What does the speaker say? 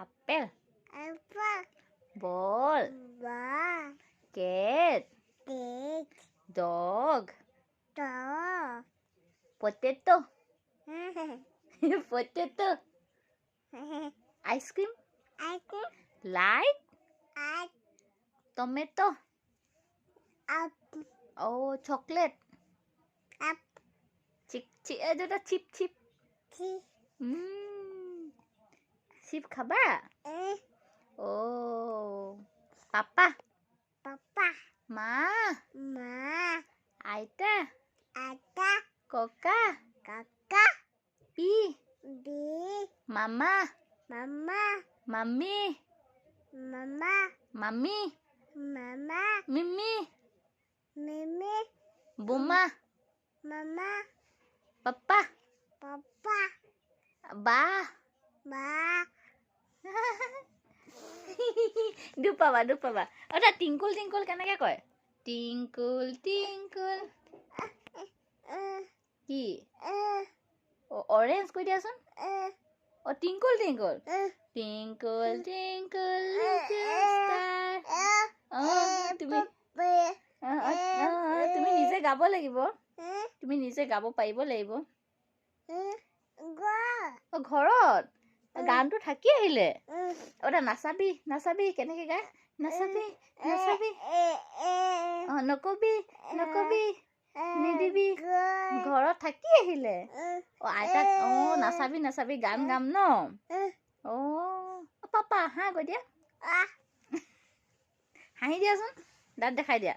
Apple. Apple. Ball. Ball. Cat. Cat. Dog. Dog. Potato. Potato. Ice cream. I think Light. I Tomato. up Oh, chocolate. up Chip. Chip. tea. Chip khaba. Oh. Papa. Papa. Ma. Ma. Aita. Ada. Koka. Kaka. P. B. Mama. Mama. Mummy. Mama. Mummy. Mama. Mimi. Mimi. Buma. Mama. Papa. Papa. Ba. Ba. Dupa ba. Ota tinkle kenake kয়? Tinkle. Ki? Orange কৈ দিয়াচোন. Oh, tinkle. Twinkle, little star. তুমি নিজে গাব লাগিব. তুমি নিজে গাব পাৰিব লাগিব. ঘৰত গানটো থাকি আহিলে. ওটা নাচাবি কেনেকে গায়? নাচাবি. নকবি. নিদিবি. ঘৰত থাকি আহিলে. আইতাক নাচাবি গান গাম ন? পাপা হাঁহ কৈ দিয়া. হাঁহি দিয়াচোন. দাঁত দেখাই দিয়া.